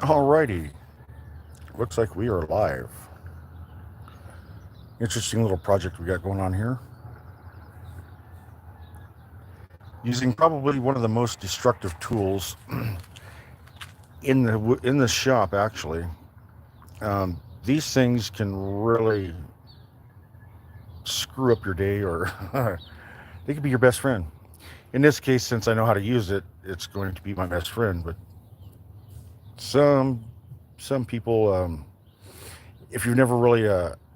Alrighty, looks like we are live. Interesting little project we got going on here. Using probably one of the most destructive tools in the shop. Actually, these things can really screw up your day, or they could be your best friend. In this case, since I know how to use it, it's going to be my best friend. But some some people, if you've never really,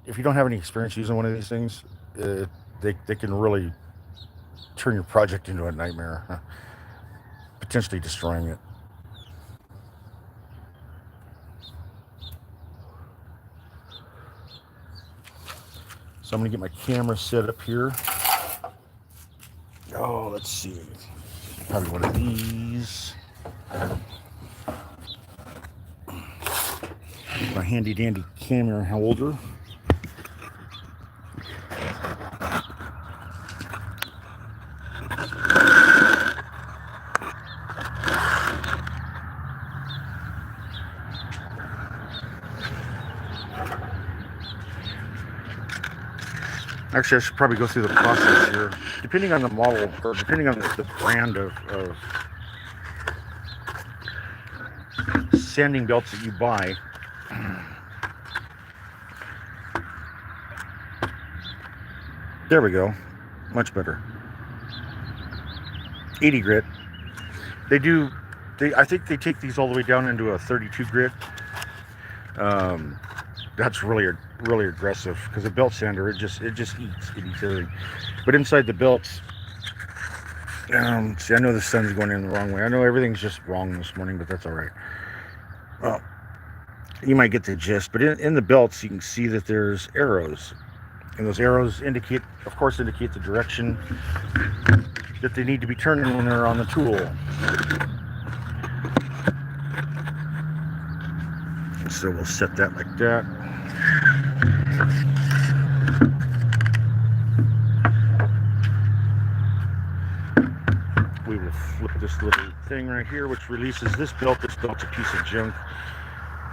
if you don't have any experience using one of these things, uh, they can really turn your project into a nightmare, potentially destroying it. So I'm gonna get my camera set up here. Oh, let's see. Probably one of these. My handy dandy camera holder. Actually, I should probably go through the process here. Depending on the model, or depending on the brand of sanding belts that you buy, there we go. Much better. 80 grit. They do. I think they take these all the way down into a 32 grit. Um, that's really aggressive because a belt sander it just eats everything. But inside the belts, see, I know the sun's going in the wrong way. I know everything's just wrong this morning, but that's all right. Well, you might get the gist. But in the belts, you can see that there's arrows, and those arrows of course, indicate the direction that they need to be turning when they're on the tool. So we'll set that like that. We will flip this little thing right here, which releases this belt. This belt's a piece of junk.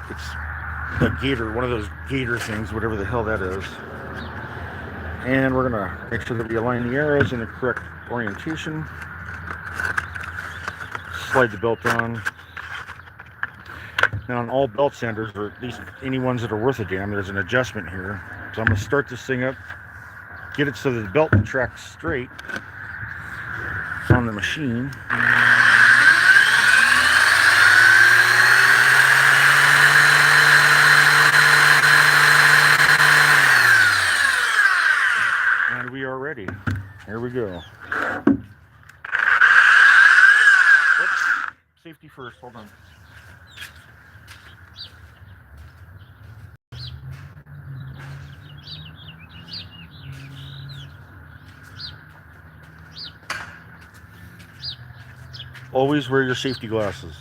It's a gator, one of those gator things, whatever the hell that is. And we're gonna make sure that we align the arrows in the correct orientation. Slide the belt on. Now on all belt sanders, or at least any ones that are worth a damn, there's an adjustment here. So I'm gonna start this thing up, get it so that the belt tracks straight on the machine. And we are ready. Here we go. Oops. Safety first, hold on. Always wear your safety glasses.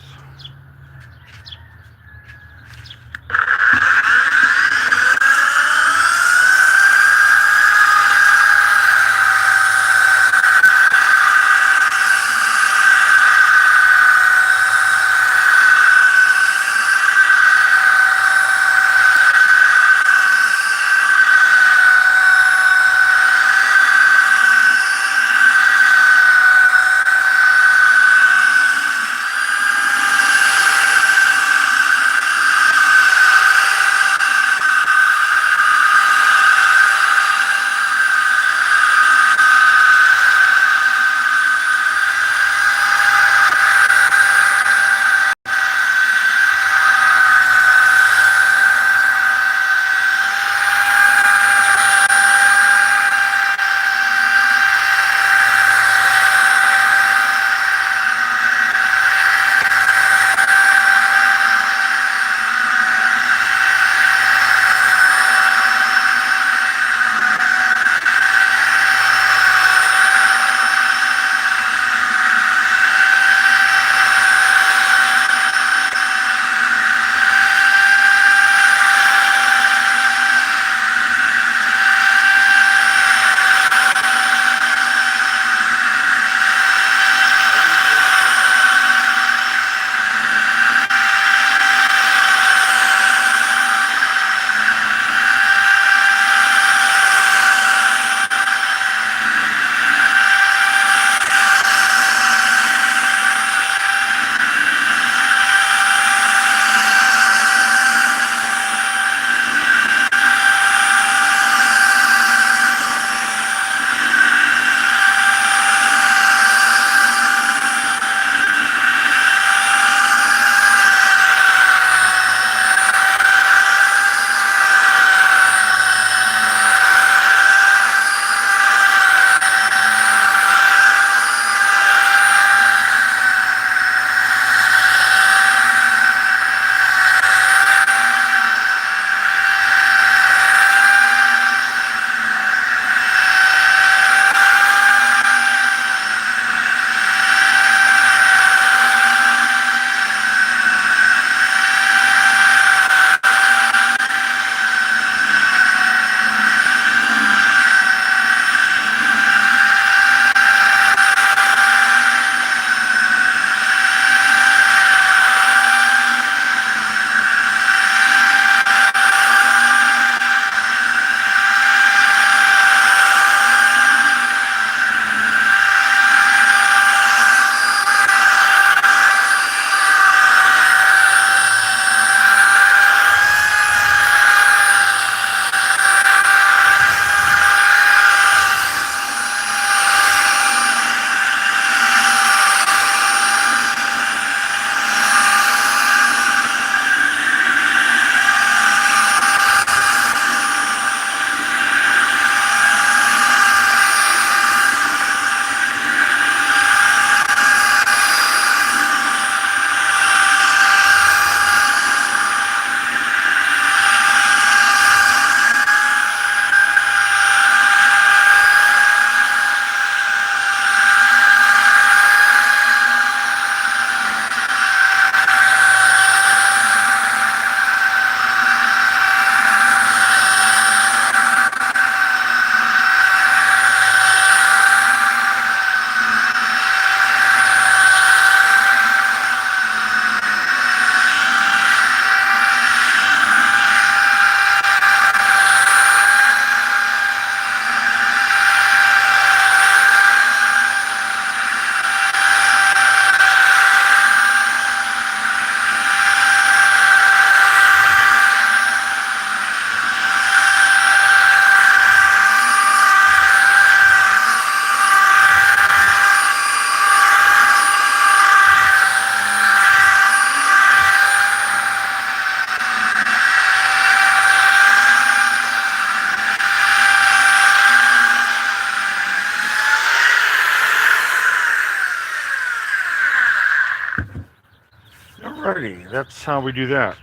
alrighty, that's how we do that.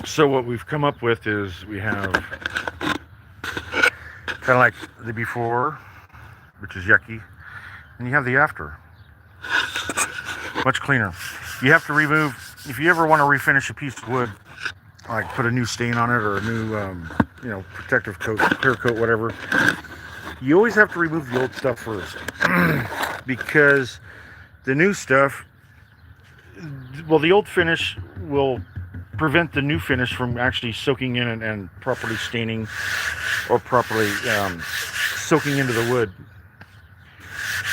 So what we've come up with is we have kind of like the before, which is yucky, and you have the after, much cleaner. You have to remove, if you ever want to refinish a piece of wood, like put a new stain on it or a new, protective coat, clear coat, whatever, you always have to remove the old stuff first. Because the new stuff, well, the old finish will prevent the new finish from actually soaking in and properly staining or properly soaking into the wood.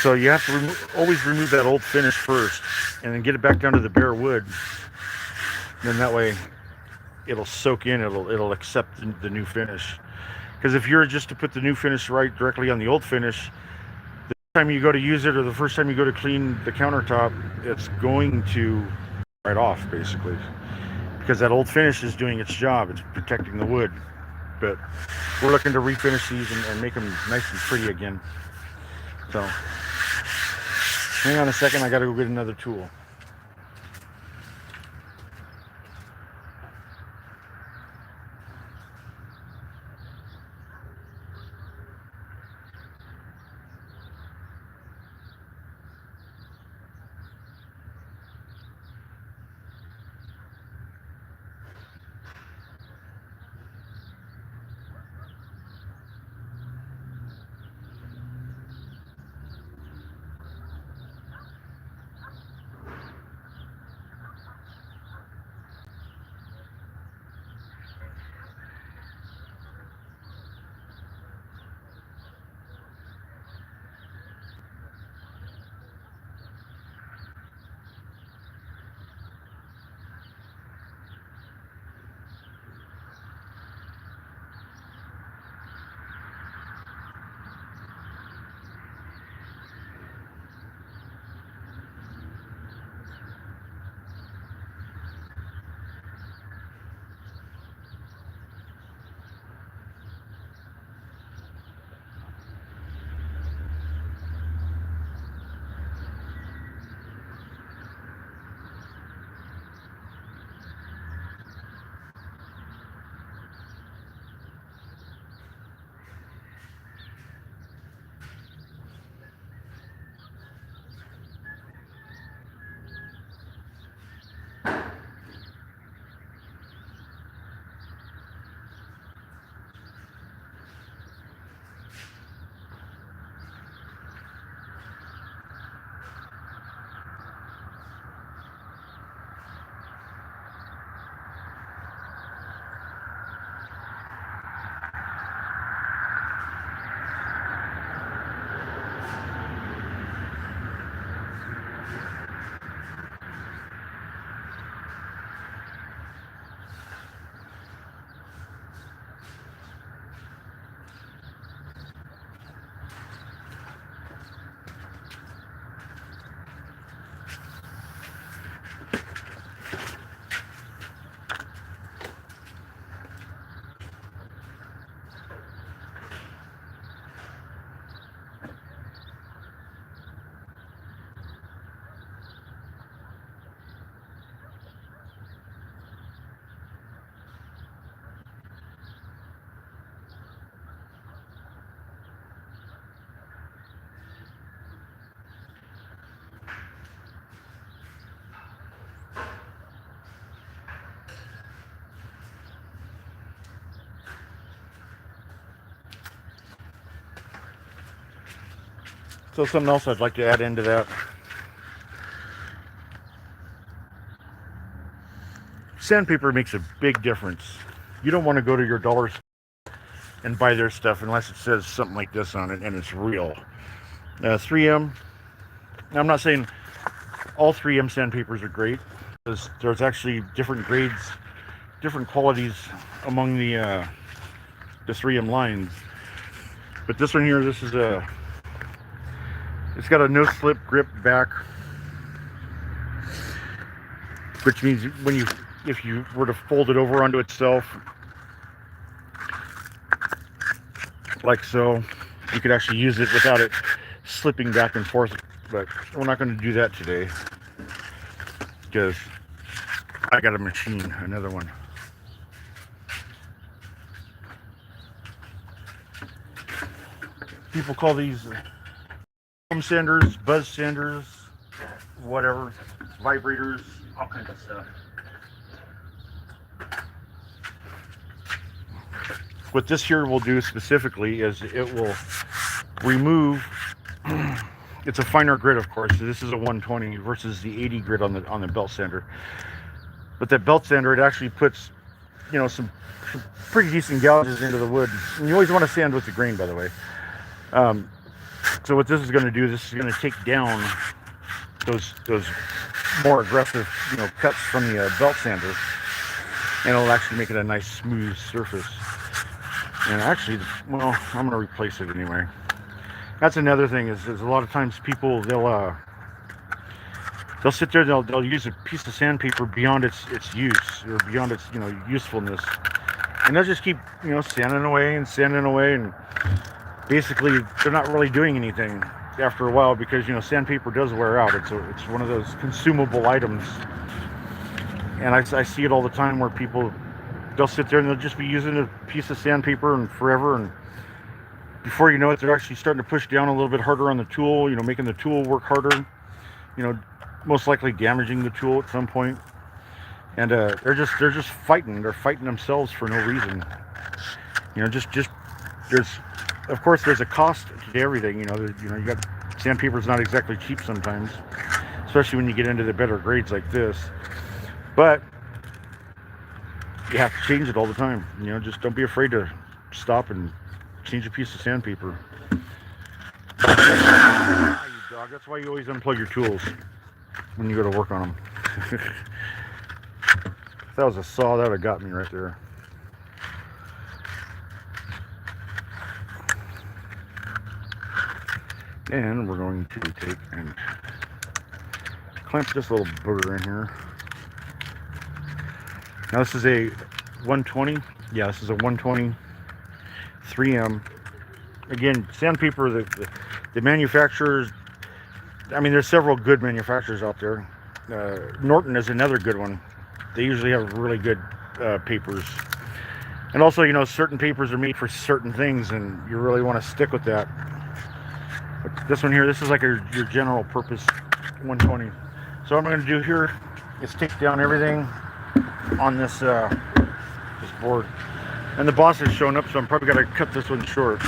So you have to always remove that old finish first and then get it back down to the bare wood. Then that way it'll soak in, it'll accept the new finish. Because if you're just to put the new finish right directly on the old finish, the time you go to use it or the first time you go to clean the countertop, it's going to right off basically. Because that old finish is doing its job, it's protecting the wood. But we're looking to refinish these and make them nice and pretty again. So hang on a second, I gotta go get another tool. So something else I'd like to add into that. Sandpaper makes a big difference. You don't want to go to your dollar store and buy their stuff unless it says something like this on it and it's real. 3M, I'm not saying all 3M sandpapers are great. There's actually different grades, different qualities among the 3M lines. But this one here, this is it's got a no slip grip back, which means if you were to fold it over onto itself, like so, you could actually use it without it slipping back and forth. But we're not going to do that today because I got a machine, another one. People call these foam sanders, buzz sanders, whatever, vibrators, all kinds of stuff. What this here will do specifically is it will remove. It's a finer grit, of course. So this is a 120 versus the 80 grit on the belt sander. But that belt sander, it actually puts, some pretty decent gouges into the wood. And you always want to sand with the grain, by the way. Um, so what this is going to do, this is going to take down those more aggressive, cuts from the belt sander, and it'll actually make it a nice smooth surface. And actually, well, I'm going to replace it anyway. That's another thing is a lot of times people they'll sit there, they'll use a piece of sandpaper beyond its use or beyond its usefulness, and they'll just keep sanding away, and basically they're not really doing anything after a while because sandpaper does wear out. It's one of those consumable items, and I see it all the time where people they'll sit there and they'll just be using a piece of sandpaper and forever, and before you know it, they're actually starting to push down a little bit harder on the tool, making the tool work harder, most likely damaging the tool at some point. And they're just fighting. They're fighting themselves for no reason. Just there's, of course, there's a cost to everything. You got sandpaper's not exactly cheap sometimes, especially when you get into the better grades like this. But you have to change it all the time. Just don't be afraid to stop and change a piece of sandpaper. Dog. That's why you always unplug your tools when you go to work on them. If that was a saw, that would have got me right there. And we're going to take and clamp this little booger in here. Now this is a 120. Yeah, this is a 120 3M. Again, sandpaper, the manufacturers, I mean, there's several good manufacturers out there. Norton is another good one. They usually have really good papers. And also, certain papers are made for certain things, and you really want to stick with that. But this one here, this is like your general purpose 120. So what I'm going to do here is take down everything on this board. And the boss has shown up, so I'm probably going to cut this one short.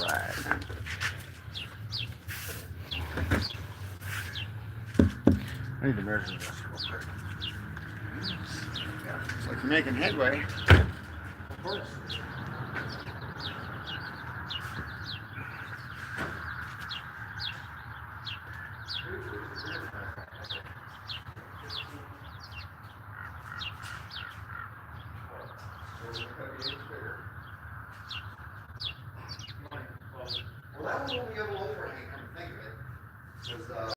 right. I need to measure this real quick. Yeah, it's like you're making headway. Of course. Well, that one will be a little overhang, come to think of it. Because,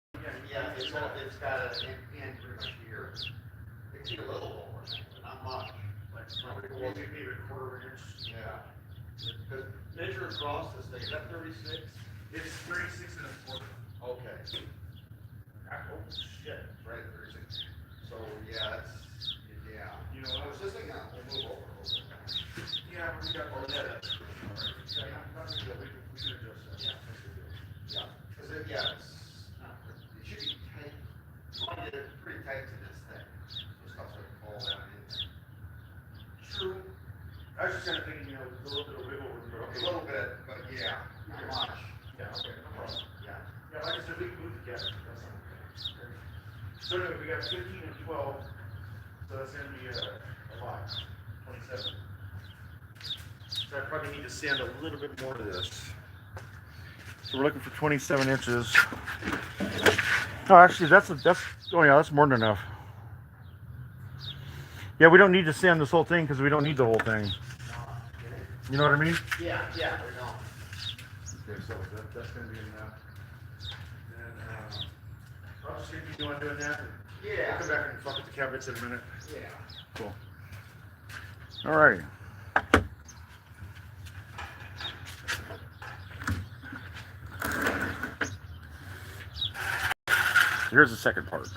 yeah, it's got an end pretty much here. It can be a little overhang, but not much. Like, maybe a quarter inch. Yeah. Because measure across this thing, is that 36? It's 36 and a quarter. Okay. Oh, shit. Right, 36. So, yeah, that's, yeah. You know what? I was just thinking, we'll move over a little bit. Yeah, we got all that. Yeah, Nothing good. We can adjust that. yeah. Yeah, because it, yeah, it's not, it should be tight. You want to get it pretty tight to this thing. So stuff's like fall down in there. True. I was just kind of thinking, you know, a little bit of wiggle room. A little bit, but yeah, not much. Yeah, okay, no problem. Yeah. Yeah, like I said, we can move together. That's not okay. So anyway, we got 15 and 12. So that's going to be a lot. 27. So I probably need to sand a little bit more to this. So we're looking for 27 inches. Oh, actually, oh yeah, that's more than enough. Yeah, we don't need to sand this whole thing because we don't need the whole thing. You know what I mean? Yeah, yeah, we know. Okay, so that's going to be enough. And I'll just keep doing that. Yeah. I'll come back and fuck with the cabinets in a minute. Yeah. Cool. All right. Here's the second part.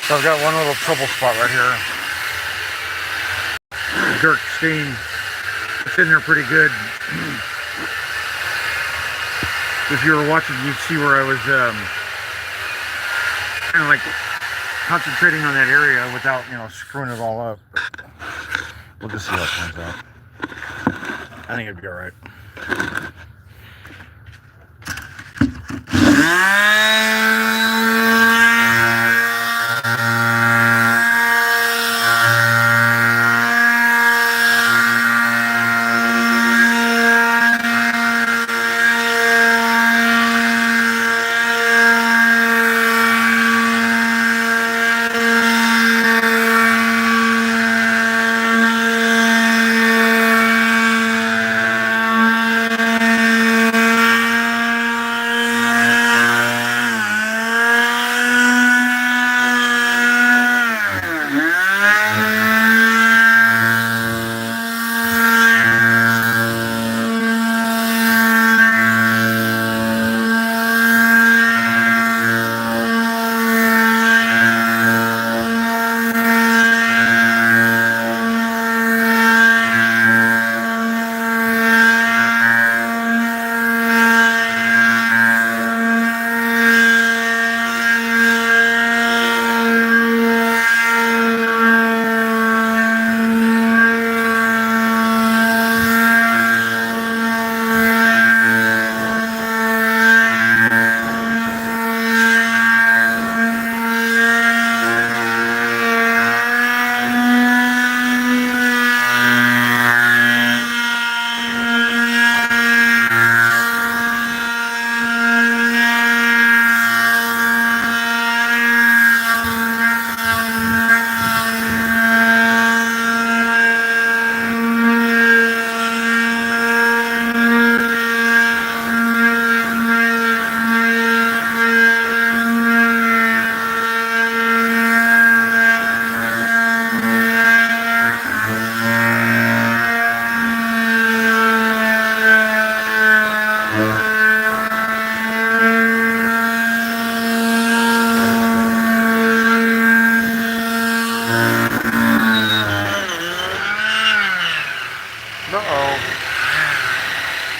So I've got one little trouble spot right here. Dirt stain. It's in there pretty good. If you were watching, you'd see where I was kind of like concentrating on that area without, screwing it all up. We'll just see how it turns out. I think it'd be all right.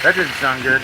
That didn't sound good.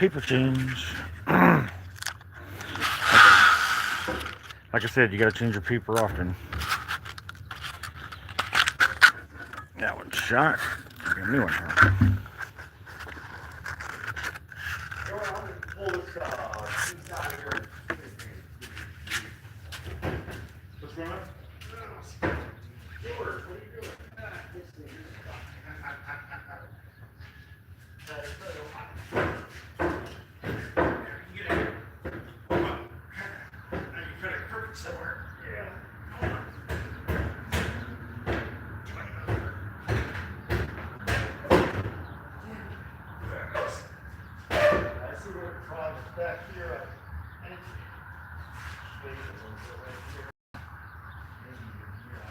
Paper change. Like I said, you gotta change your paper often. That one's shot. Get a new one here. I'm gonna pull this piece out of here. What's going on? George, what are you doing? This thing is stuck. Somewhere. Yeah. I see what the problem is back here. And it's wait a little bit right here. Maybe even here.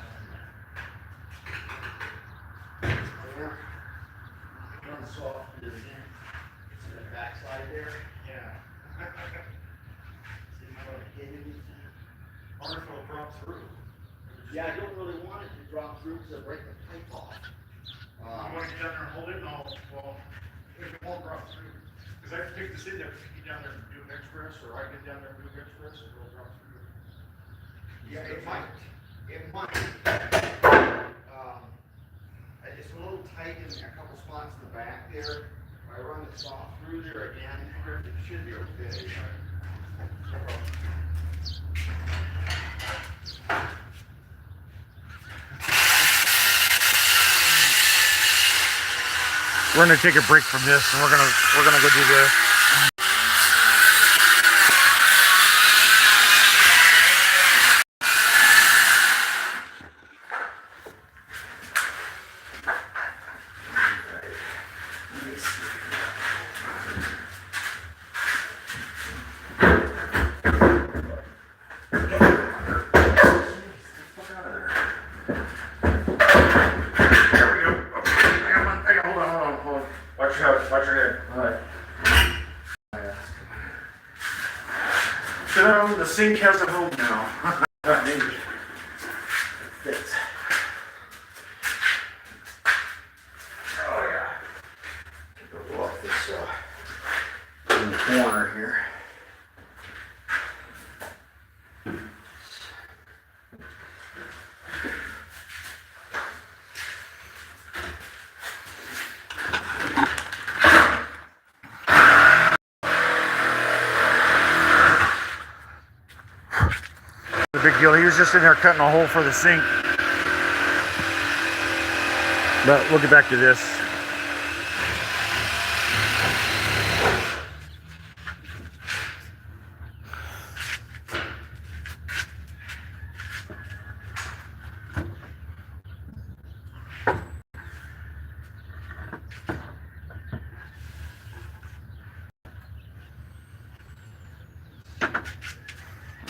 There. Run soft here again. It's in the backside there. Yeah. See how it hit anything? Orbital dropped through. Yeah, I don't really want it to drop through because I break the pipe off. You want to get down there and hold it? No, well, it won't drop through. Because I can take this in there, get down there and do an express, or I get down there and do an express, and it'll drop through. Yeah, it might. It might. It's a little tight in a couple spots in the back there. If I run the soft through there again, it should be okay. We're gonna take a break from this, and we're gonna go do this. Hold on. Watch your head. All right. So the sink has a hole now. Maybe. Fits. Oh yeah. Go off this in the corner here. The big deal. He was just in there cutting a hole for the sink. But we'll get back to this.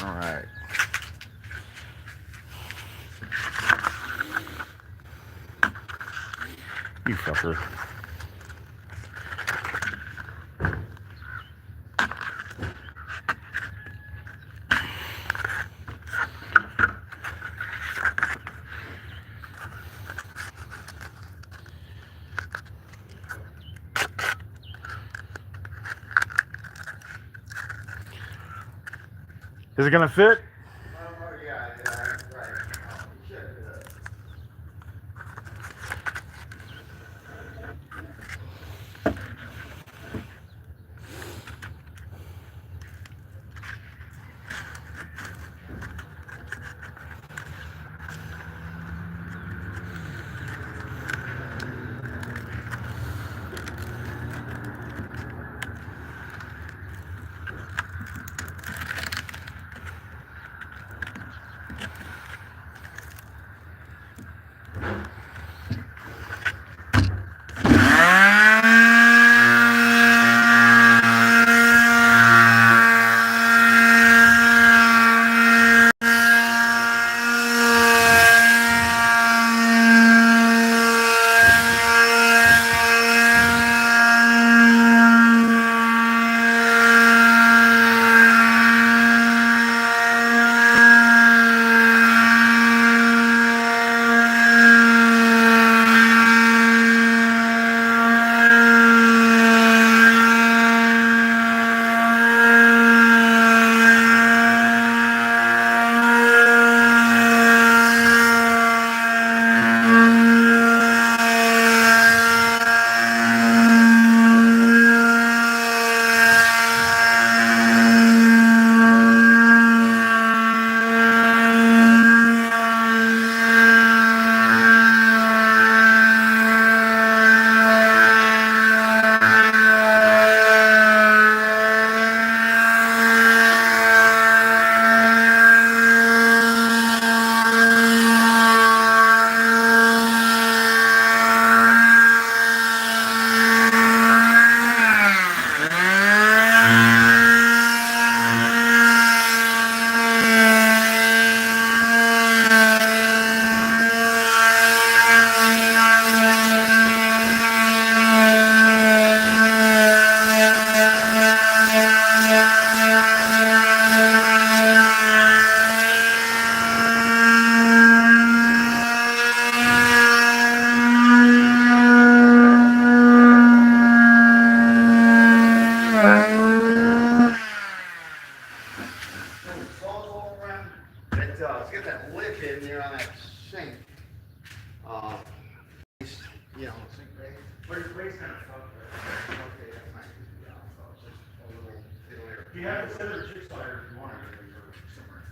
All right. You fucker. Is it gonna fit? Yeah, right. You should. it's got that lip in there on that sink. You know, sink base. But your place kind of fucked there. Okay, that might be, yeah, so it's just a little area. If you have this other jigsaw here, if you want it, or somewhere.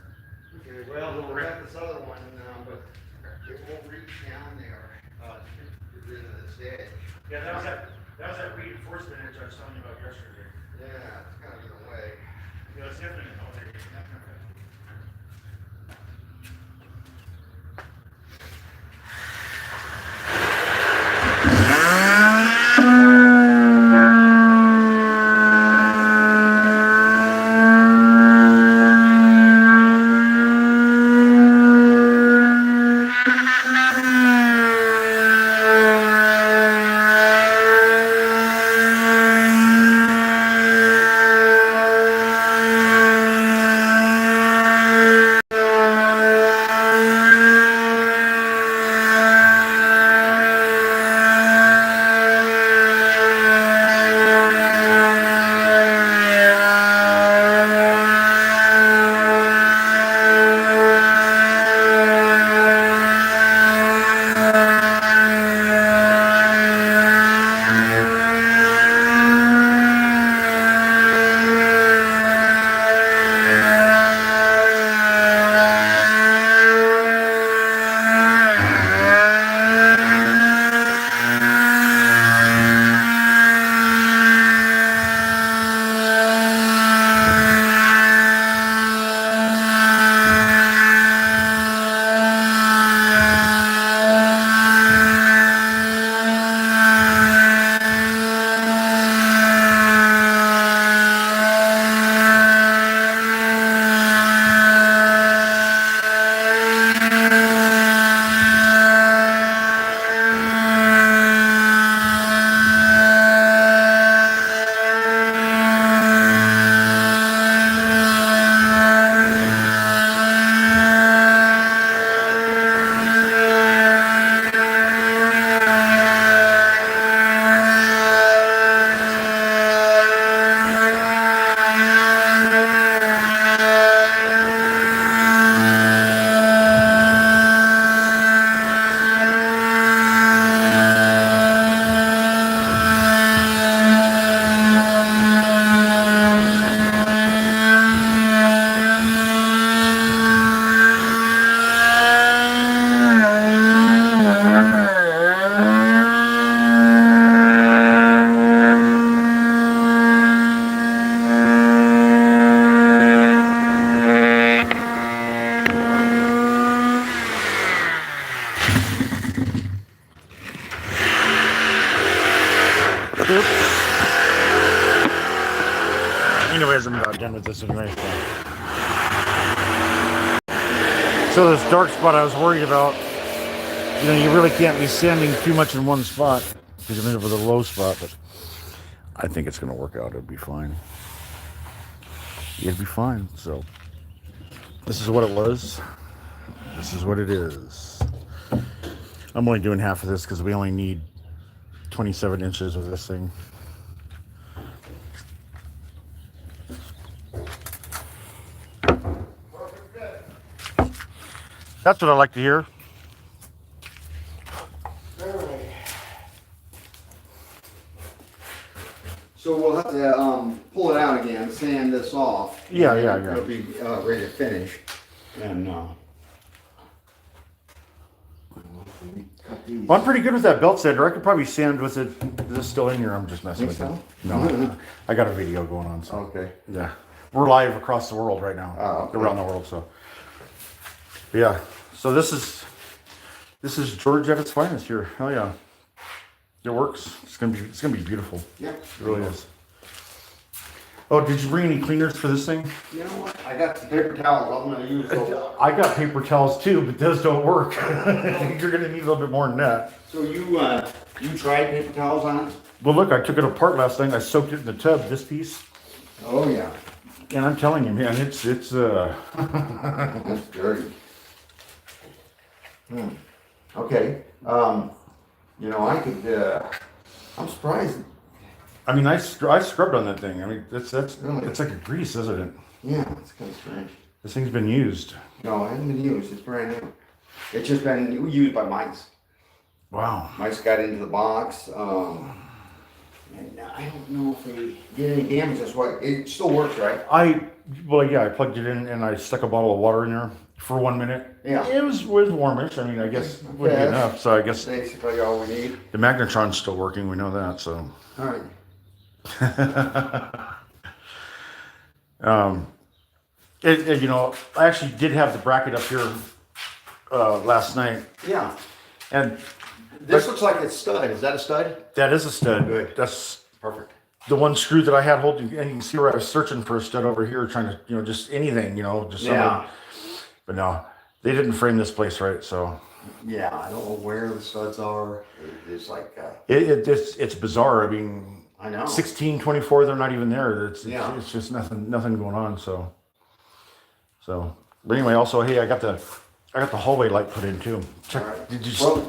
Okay, well, we'll have this other one, but it won't reach down there, to get rid of this edge. Yeah, that was that reinforcement edge I was telling you about yesterday. Yeah, it's kind of in the way. Yeah, it's definitely an elevator. Anyways, I'm about done with this anyway. So this dark spot I was worried about, you know, you really can't be sanding too much in one spot because you're over the low spot, but I think it's going to work out. It'll be fine. It'll be fine. So this is what it was. This is what it is. I'm only doing half of this because we only need 27 inches of this thing. That's what I like to hear. So we'll have to pull it out again, sand this off. Yeah. It'll be ready to finish. And Well, I'm pretty good with that belt sander. I could probably sand with it. Is this still in here? I'm just messing with Think it. so? No, I got a video going on. So okay. yeah, we're live across the world right now. Oh, okay. Around the world. So yeah. So this is George at its finest here. Hell yeah, it works. It's gonna be beautiful. Yep. It really is. Oh, did you bring any cleaners for this thing? You know what? I got some paper towels I'm gonna use. I got paper towels too, but those don't work. You're gonna need a little bit more than that. So you tried paper towels on it? Well, look, I took it apart last night. I soaked it in the tub. This piece. Oh yeah. And I'm telling you, man, it's That's dirty. Okay. You know, I could. I'm surprised. I mean, I scrubbed on that thing. I mean, it's Really? like a grease, isn't it? Yeah, it's kind of strange. This thing's been used. No, it hasn't been used. It's brand new. It's just been used by mice. Wow. Mice got into the box. And I don't know if they did any damage. That's why it still works, right? Well, yeah, I plugged it in and I stuck a bottle of water in there for 1 minute. Yeah. It was warmish. I mean, I guess it wouldn't be Okay. enough. So I guess Basically all we need. the magnetron's still working. We know that. So. All right. You know, I actually did have the bracket up here last night, Yeah. and This looks like it's stud. Is that a stud? that is a stud. Good. That's Perfect. the one screw that I had holding, and you can see where I was searching for a stud over here, trying to, you know, just anything, you know, just something. Yeah. But no, they didn't frame this place right, so Yeah. I don't know where the studs are. It's like, it's bizarre. I mean, I know. 16, 24, they're not even there. Yeah. It's just nothing going on. So, but anyway, also, hey, I got the hallway light put in too. Check. All right.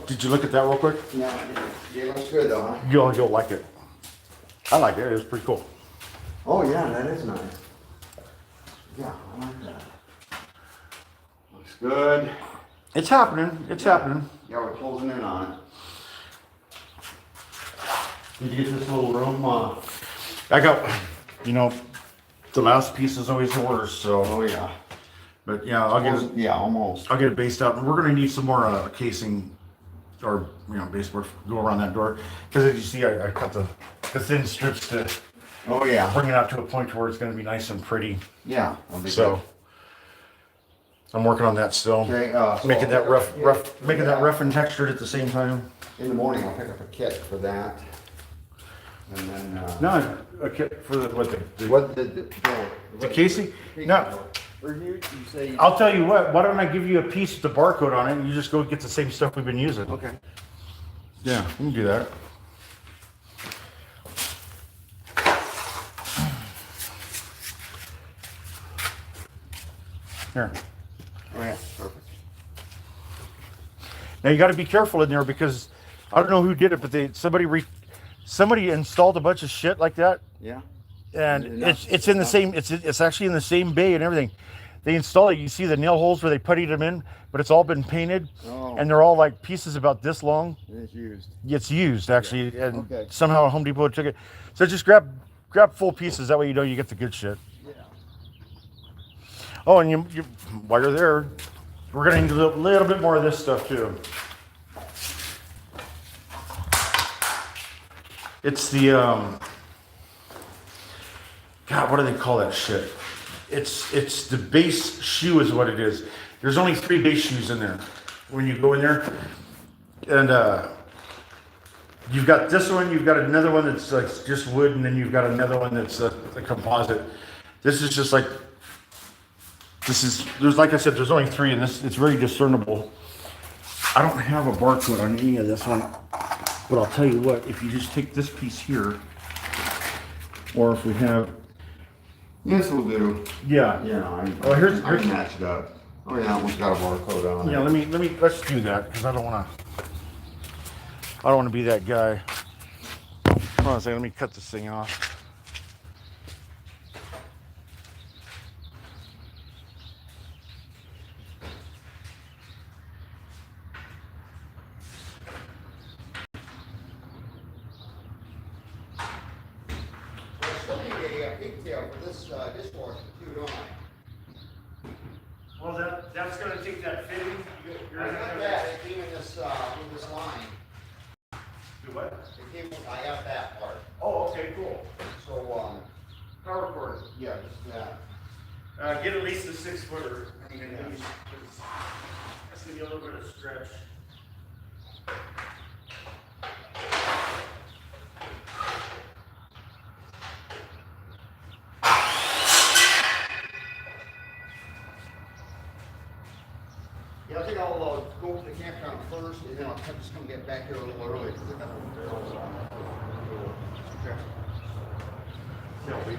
Did you look at that real quick? Yeah. It looks good though, huh? You'll like it. I like it. It's pretty cool. Oh yeah, that is nice. Yeah, I like that. Looks good. It's happening. It's happening. Yeah, we're closing in on it. Did you get this little room? I got, you know, the last piece is always the worst. So, Oh yeah. but yeah, I'll get it. Yeah, almost. I'll get it based out, and we're gonna need some more casing, or baseboard go around that door, because as you see, I cut the thin strips to Oh yeah. bring it out to a point where it's gonna be nice and pretty. Yeah. That'll be So good. I'm working on that still, Okay. making that rough and textured at the same time. In the morning, I'll pick up a kit for that. And then. No, a kit for the What the casing. No. Or you say. I'll tell you what, why don't I give you a piece with the barcode on it and you just go get the same stuff we've been using? Okay. Yeah, we can do that. Here. Oh yeah. Perfect. Now you got to be careful in there because I don't know who did it, but somebody installed a bunch of shit like that, Yeah. and it's in the same. It's actually in the same bay and everything. They install it. You see the nail holes where they puttied them in, but it's all been painted, Oh. and they're all like pieces about this long. It's used. It's used actually, and Okay. somehow Home Depot took it. So just grab full pieces. That way you know you get the good shit. Yeah. Oh, and you while you're there, we're gonna need a little bit more of this stuff too. It's the God, what do they call that shit? It's the base shoe is what it is. There's only 3 base shoes in there when you go in there, and you've got this one, you've got another one that's like just wood, and then you've got another one that's a composite. This is just like there's like I said, there's only 3, and it's very discernible. I don't have a barcode on any of this one, but I'll tell you what, if you just take this piece here, or if we have, This will do. yeah, Yeah. here's matched up. Oh yeah, that one's got a barcode on it. yeah. Let's do that because I don't want to be that guy. Hold on a second. Let me cut this thing off. I still need a pigtail for this dishwasher too, don't I? Well, that's gonna take that fitting. I got that. It came in this line. Do what? It came. I got that part. Oh, okay, cool. So Power cord. yeah, just that. Get at least a 6-footer. I mean, at least, 'cause that's gonna be a little bit of stretch. Yeah, I think I'll go to the campground first, and then I'll just come get back here a little early because I got the barrels on. Okay. See how we.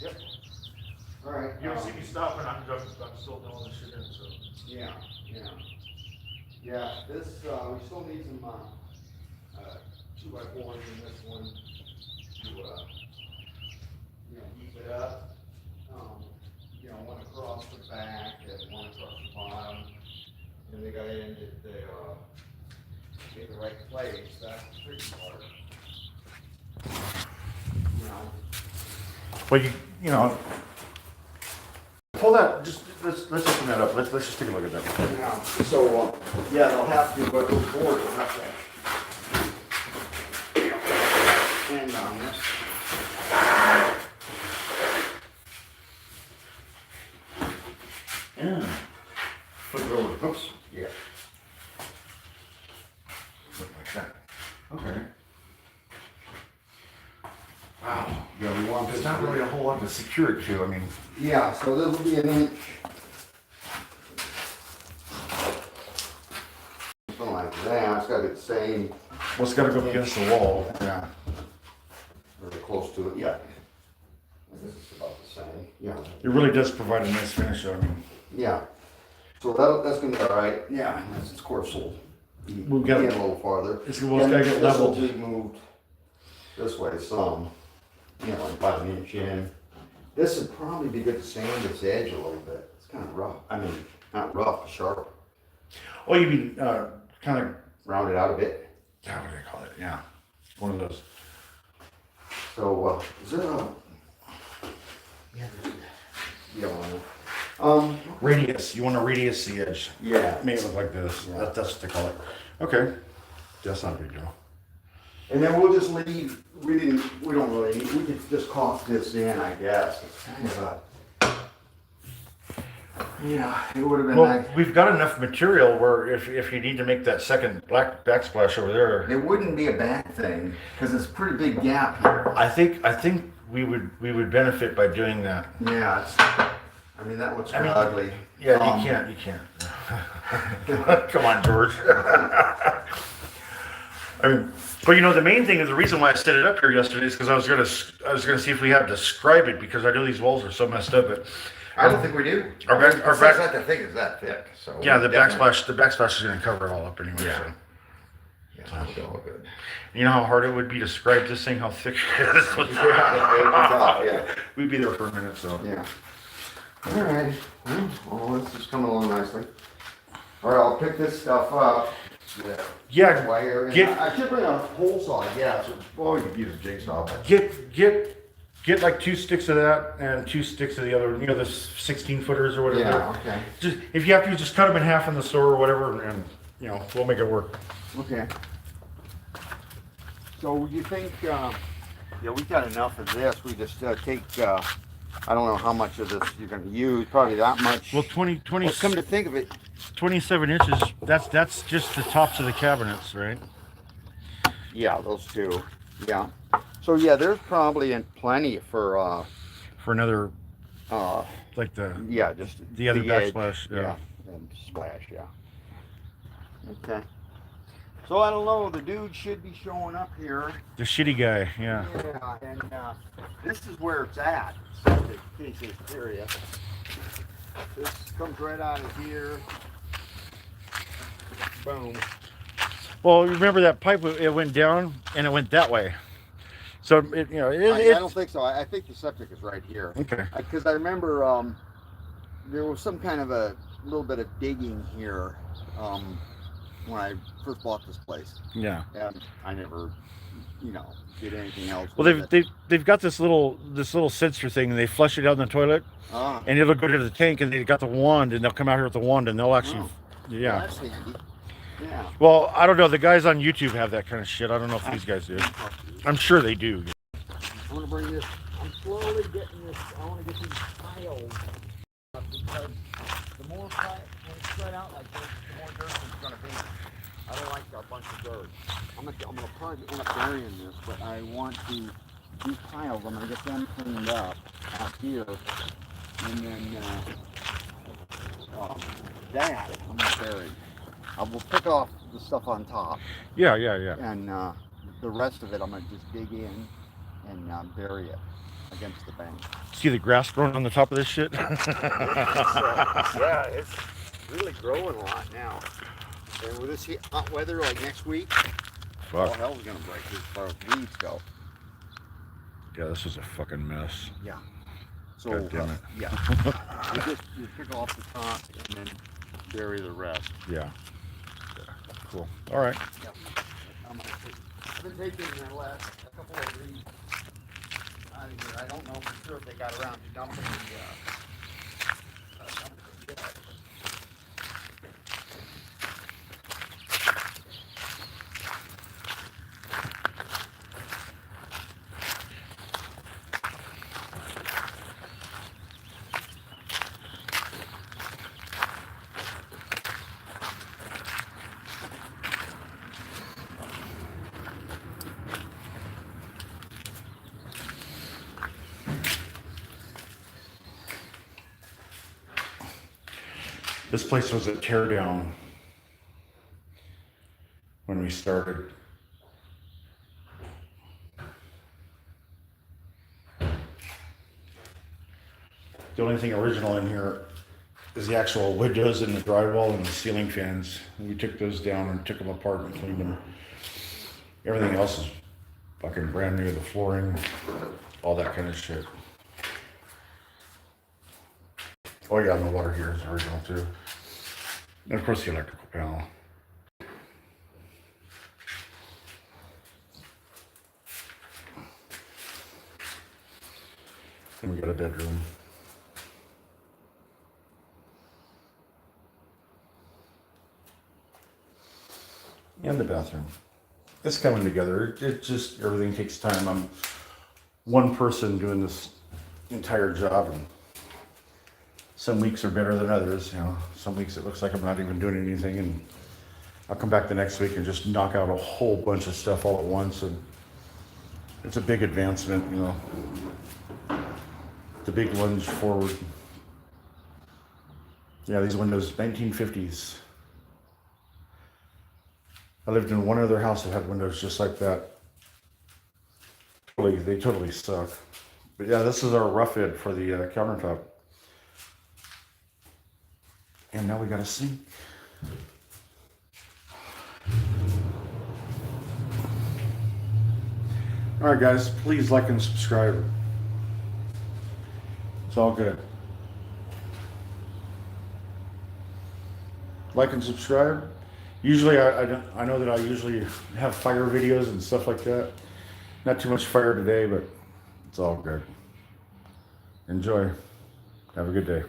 Yep. All right. You don't see me stopping. I'm still doing this shit in. So. Yeah. This we still need some 2 2x4s in this one to, you know, keep it up. You know, one across the back and one across the bottom. And they got it in the right place. That's the tricky part. You know. Well, you know, pull that. Just let's open that up. Let's just take a look at that. Yeah. So yeah, they'll have to, but those boards will have to end on this. Yeah. Flip it over. Oops. Yeah. Something like that. Okay. Wow. Yeah, we want There's this. not really a whole lot to secure it to. I mean, Yeah, so this will be an inch. Something like that. It's got to be the same. well, it's got to go against the wall. Yeah. Very close to it. Yeah. This is about the same. Yeah. It really does provide a nice finish. I mean, Yeah. So that's gonna be all right. Yeah. This of course will be We've got- a little farther. it's gotta get This leveled. will be moved this way some. You know, about an inch in. This would probably be good to sand this edge a little bit. It's kind of rough. I mean, not rough, sharp. oh, you mean kind of Round it out a bit. what do they call it? Yeah, one of those. So, is there a? Yeah, Radius. You want to radius the edge. yeah. Make it look like this. Yeah. That's what they call it. Okay. That's not a big deal. And then we'll just leave, we don't really need, we could just caulk this in, I guess. It's kind of yeah, it would have been Well, nice. we've got enough material where if you need to make that second black backsplash over there, It wouldn't be a bad thing, because it's a pretty big gap here. I think we would benefit by doing that. Yeah, I mean, that looks I mean, ugly. Yeah, you can't. Come on, George. I mean, but you know, the main thing is the reason why I set it up here yesterday is because I was gonna see if we had to scribe it because I know these walls are so messed up. But I don't think we do. Our back- the thing is that thick, so. yeah, the definitely- backsplash is gonna cover it all up anyway. Yeah. So. Yeah, that'll be all good. You know how hard it would be to scribe this thing, how thick it is. Yeah. We'd be there for a minute, so. Yeah. All right. Well, this is coming along nicely. All right, I'll pick this stuff up. Yeah, Wire. And get- I should bring a hole saw. Yeah. So, well, you could use a jigsaw. But get like 2 sticks of that and 2 sticks of the other, you know, the 16 footers or whatever. yeah. Okay. Just if you have to, just cut them in half in the store or whatever, and you know, we'll make it work. Okay. So you think? Yeah, we got enough of this. We just take. I don't know how much of this you're going to use. Probably that much. Well, 20, Well, come to think of it, 27 inches. That's just the tops of the cabinets, right? yeah, those two. Yeah. So yeah, there's probably plenty for. For another, Uh, like yeah, just the other edge. backsplash. Yeah. And splash. Yeah. Okay. So I don't know. The dude should be showing up here. The shitty guy. Yeah. Yeah, and this is where it's at. So in case you're curious, this comes right out of here. Boom. Well, remember that pipe? It went down and it went that way. So it, you know, I don't think so. I think the septic is right here. okay. Because I remember there was some kind of a little bit of digging here when I first bought this place, Yeah. and I never, did anything else. Well, with it. they've got this little sensor thing, and they flush it out in the toilet, Ah, and it'll go to the tank, and they got the wand, and they'll come out here with the wand, and they'll actually, well, yeah. that's handy. Yeah. Well, I don't know. The guys on YouTube have that kind of shit. I don't know if these guys do. I'm sure they do. I want to bring this. I'm slowly getting this. I want to get these piles up because the more pile when it's spread out like this, the more dirt it's going to be. I don't like a bunch of dirt. I'm gonna probably end up burying this, but I want to these piles. I'm gonna get them cleaned up out here, and then that I'm gonna bury. I will pick off the stuff on top, Yeah. and the rest of it I'm gonna just dig in and bury it against the bank. See the grass growing on the top of this shit? Yeah, it's really growing a lot now. And with this hot weather like next week, all fuck. hell's gonna break as far as weeds go. Yeah, this is a fucking mess. Yeah. So, God damn it. yeah. You pick off the top and then bury the rest. Yeah. Cool. All right. Yep. I've been taking the last couple of these out of here. I don't know for sure if they got around to dumping the yet. This place was a tear down when we started. The only thing original in here is the actual windows and the drywall and the ceiling fans. We took those down and took them apart and cleaned them. Everything else is fucking brand new. The flooring, all that kind of shit. Oh yeah, and the water here is original too. And of course the electrical panel. And we got a bedroom. And the bathroom. It's coming together. It just, everything takes time. I'm one person doing this entire job, and some weeks are better than others. You know, some weeks it looks like I'm not even doing anything, and I'll come back the next week and just knock out a whole bunch of stuff all at once, and it's a big advancement, you know. The big lunge forward. Yeah, these windows, 1950s. I lived in one other house that had windows just like that. They totally suck. But yeah, this is our rough ed for the countertop. And now we got a sink. All right, guys, please like and subscribe. It's all good. Like and subscribe. Usually, I know that I usually have fire videos and stuff like that. Not too much fire today, but it's all good. Enjoy. Have a good day.